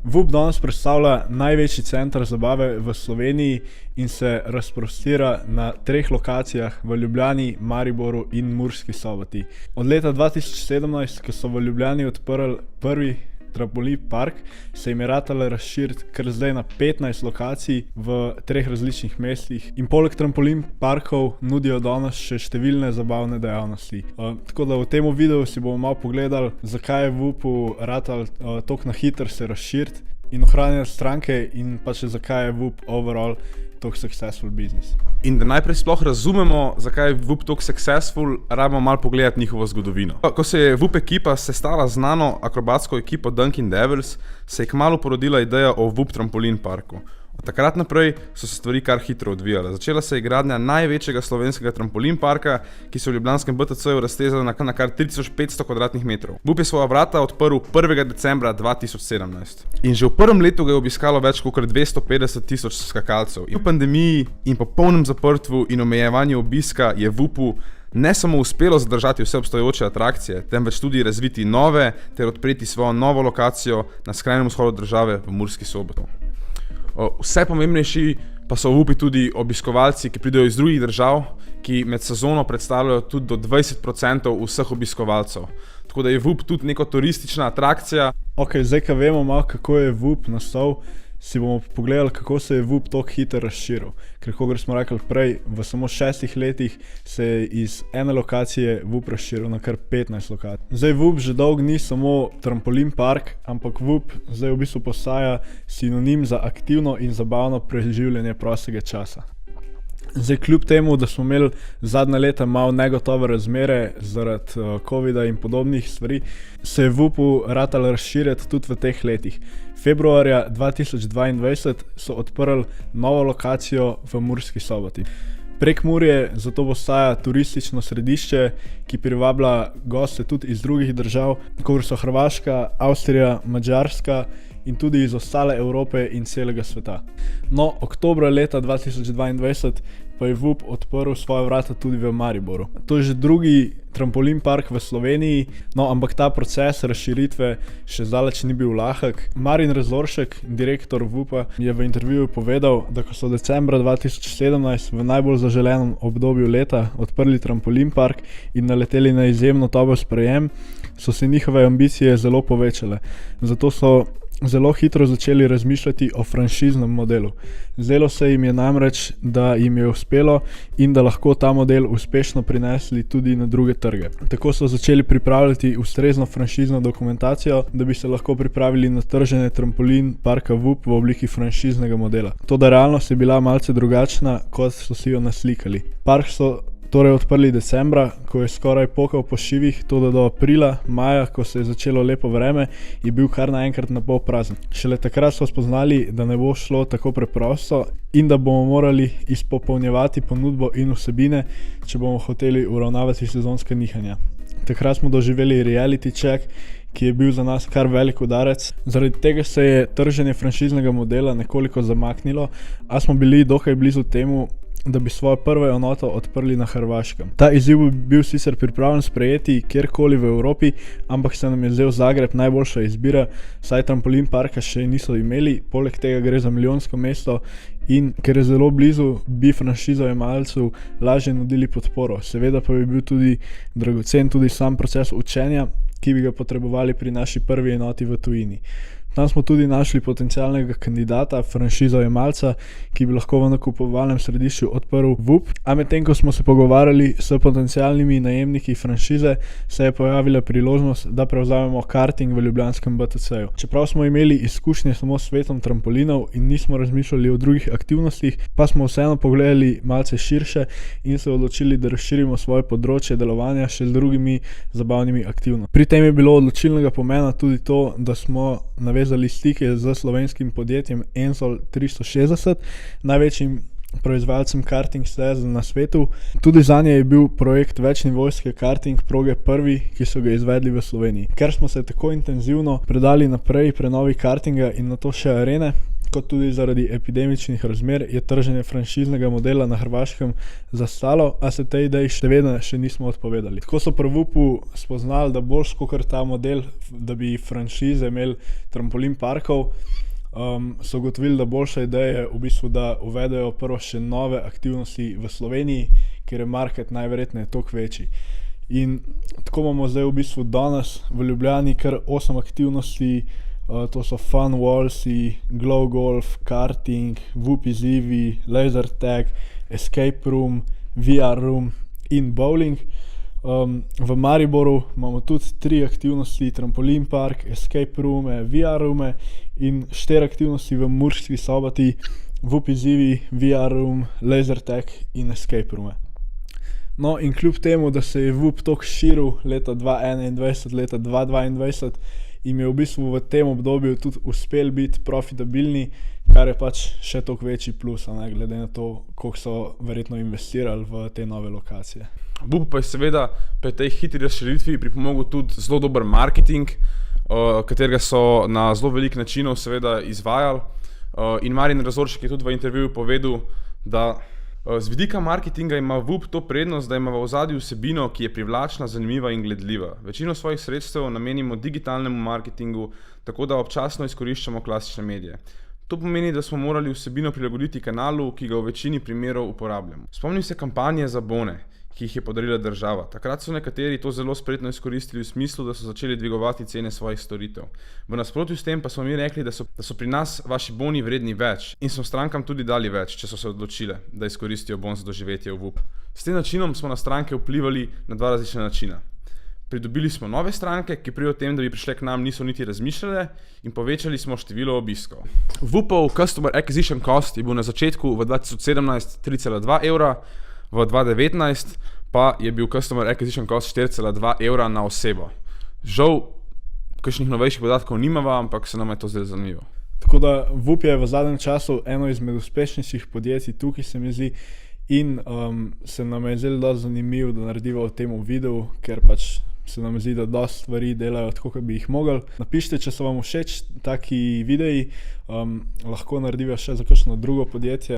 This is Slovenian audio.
VUP danes predstavlja največji center zabave v Sloveniji in se razprostira na 3 lokacijah v Ljubljani, Mariboru in Murski Soboti. Od leta 2017, ko so v Ljubljani odprli prvi trampolin park, se jim je ratalo razširiti kar zdaj na 15 lokacij v 3 različnih mestih in poleg trampolin parkov nudijo danes še številne zabavne dejavnosti. Tako da v tem videu si bomo malo pogledali, zakaj je VUP-u ratalo toliko na hitro se razširiti in ohranjati stranke in pa še zakaj je VUP overall toliko successful business. In da najprej sploh razumemo, zakaj je VUP toliko successful, rabimo malo pogledati njihovo zgodovino. Ko se je VUP ekipa sestala z znano akrobatsko ekipo Dunkin Devils, se je kmalu porodila ideja o VUP trampolin parku. Od takrat naprej so se stvari kar hitro odvijale. Začela se je gradnja največjega slovenskega trampolin parka, ki se v ljubljanskem BTC-ju razteza na kar 3500 kvadratnih metrov. VUP je svoja vrata odprl 1. decembra 2017. In že v prvem letu ga je obiskalo več kot 250 000 skakalcev. In v pandemiji in po polnem zaprtju in omejevanju obiska je VUP-u ne samo uspelo zadržati vse obstoječe atrakcije, temveč tudi razviti nove ter odpreti svojo novo lokacijo na skrajnem vzhodu države v Murski Soboti. Vse pomembnejši pa so v VUP-i tudi obiskovalci, ki pridejo iz drugih držav, ki med sezono predstavljajo tudi do 20% vseh obiskovalcev. Tako da je VUP tudi neko turistična atrakcija. Ok, zdaj, ko vemo malo, kako je VUP nastal, si bomo pogledali, kako se je VUP toliko hitro razširil. Ker, kot smo rekli prej, v samo 6 letih se je iz ene lokacije VUP razširil na kar 15 lokacij. Zdaj VUP že dolgo ni samo trampolin park, ampak VUP zdaj v bistvu postaja sinonim za aktivno in zabavno preživljanje prostega časa. Zdaj, kljub temu, da smo imeli zadnja leta malo negotove razmere zaradi covida in podobnih stvari, se je VUP-u ratalo razširiti tudi v teh letih. Februarja 2022 so odprli novo lokacijo v Murski Soboti. Prekmurje zato postaja turistično središče, ki privablja goste tudi iz drugih držav, kot so Hrvaška, Avstrija, Madžarska in tudi iz ostale Evrope in celega sveta. No, oktobra leta 2022 pa je VUP odprl svoja vrata tudi v Mariboru. To je že drugi trampolin park v Sloveniji, no, ampak ta proces razširitve še zdaleč ni bil lahek. Marin Rezoršek, direktor VUP-a, je v intervjuju povedal, da ko so decembra 2017 v najbolj zaželenem obdobju leta odprli trampolin park in naleteli na izjemno dober sprejem, so se njihove ambicije zelo povečale. Zato so zelo hitro začeli razmišljati o franšiznem modelu. Zdelo se jim je namreč, da jim je uspelo in da lahko ta model uspešno prinesli tudi na druge trge. Tako so začeli pripravljati ustrezno franšizno dokumentacijo, da bi se lahko pripravili na trženje trampolin parka VUP v obliki franšiznega modela. Toda realnost je bila malce drugačna, kot so si jo naslikali. Park so torej odprli decembra, ko je skoraj pokal po šivih, toda do aprila, maja, ko se je začelo lepo vreme, je bil kar naenkrat napol prazen. Šele takrat so spoznali, da ne bo šlo tako preprosto in da bomo morali izpopolnjevati ponudbo in vsebine, če bomo hoteli uravnavati sezonske nihanja. Takrat smo doživeli reality check, ki je bil za nas kar velik udarec. Zaradi tega se je trženje franšiznega modela nekoliko zamaknilo, a smo bili dokaj blizu temu, da bi svojo prvo enoto odprli na Hrvaškem. Ta izziv bi bil sicer pripravljen sprejeti kjerkoli v Evropi, ampak se nam je zdel Zagreb najboljša izbira, saj trampolin parka še niso imeli, poleg tega gre za milijonsko mesto in ker je zelo blizu, bi franšizojemalcu lažje nudili podporo. Seveda pa bi bil tudi dragocen tudi sam proces učenja, ki bi ga potrebovali pri naši prvi enoti v tujini. Tam smo tudi našli potencialnega kandidata, franšizojemalca, ki bi lahko v nakupovalnem središču odprl VUP, a medtem ko smo se pogovarjali s potencialnimi najemniki franšize, se je pojavila priložnost, da prevzamemo karting v ljubljanskem BTC-ju. Čeprav smo imeli izkušnje samo s svetom trampolinov in nismo razmišljali o drugih aktivnostih, pa smo vseeno pogledali malce širše in se odločili, da razširimo svoje področje delovanja še z drugimi zabavnimi aktivnostmi. Pri tem je bilo odločilnega pomena tudi to, da smo navezali stike z slovenskim podjetjem Ensol 360, največjim proizvajalcem karting stez na svetu. Tudi zanje je bil projekt večnivojske karting proge prvi, ki so ga izvedli v Sloveniji. Ker smo se tako intenzivno predali naprej prenovi kartinga in nato še arene, kot tudi zaradi epidemičnih razmer, je trženje franšiznega modela na Hrvaškem zastalo, a se tej ideji še nismo odpovedali. Tako so pri VUP-u spoznali, da boljš kot ta model, da bi franšize imeli trampolin parkov, so ugotovili, da boljša ideja je v bistvu, da uvedejo prvo še nove aktivnosti v Sloveniji, kjer je market najverjetneje toliko večji. In tako imamo zdaj v bistvu danes v Ljubljani kar 8 aktivnosti, to so Fun Wallsi, Glow Golf, Karting, VUP izzivi, Laser Tag, Escape Room, VR Room in Bowling. V Mariboru imamo tudi 3 aktivnosti, Trampolin Park, Escape Room, VR Room in 4 aktivnosti v Murski Soboti, VUP izzivi, VR Room, Laser Tag in Escape Room. No, in kljub temu, da se je VUP toliko širil leta 2021, leta 2022, jim je v bistvu v tem obdobju tudi uspel biti profitabilni, kar je pač še toliko večji plus, glede na to, koliko so verjetno investirali v te nove lokacije. VUP pa je seveda pri tej hitri razširitvi pripomogel tudi zelo dober marketing, katerega so na zelo velik načinov seveda izvajali. In Marjan Razoršek je tudi v intervjuju povedal, da z vidika marketinga ima VUP to prednost, da ima v ozadju vsebino, ki je privlačna, zanimiva in gledljiva. Večino svojih sredstev namenimo digitalnemu marketingu, tako da občasno izkoriščamo klasične medije. To pomeni, da smo morali vsebino prilagoditi kanalu, ki ga v večini primerov uporabljamo. Spomnim se kampanje za bone, ki jih je podarila država. Takrat so nekateri to zelo spretno izkoristili v smislu, da so začeli dvigovati cene svojih storitev. V nasprotju s tem pa smo mi rekli, da so pri nas vaši boni vredni več in smo strankam tudi dali več, če so se odločile, da izkoristijo bon za doživetje v VUP. S tem načinom smo na stranke vplivali na 2 različna načina. Pridobili smo nove stranke, ki prej o tem, da bi prišle k nam, niso niti razmišljale, in povečali smo število obiskov. VUP-ov Customer Acquisition Cost je bil na začetku v 2017 3,2 evra, v 2019 pa je bil Customer Acquisition Cost 4,2 evra na osebo. Žal, kakšnih novejših podatkov nimava, ampak se nam je to zdaj zanimivo. Tako da VUP je v zadnjem času eno izmed uspešnejših podjetij tukaj, se mi zdi, in se nam je zelo dosti zanimivo, da narediva o tem videu, ker pač se nam zdi, da dosti stvari delajo tako, kot bi jih mogli. Napišite, če so vam všeč taki videi, lahko narediva še za kakšno drugo podjetje.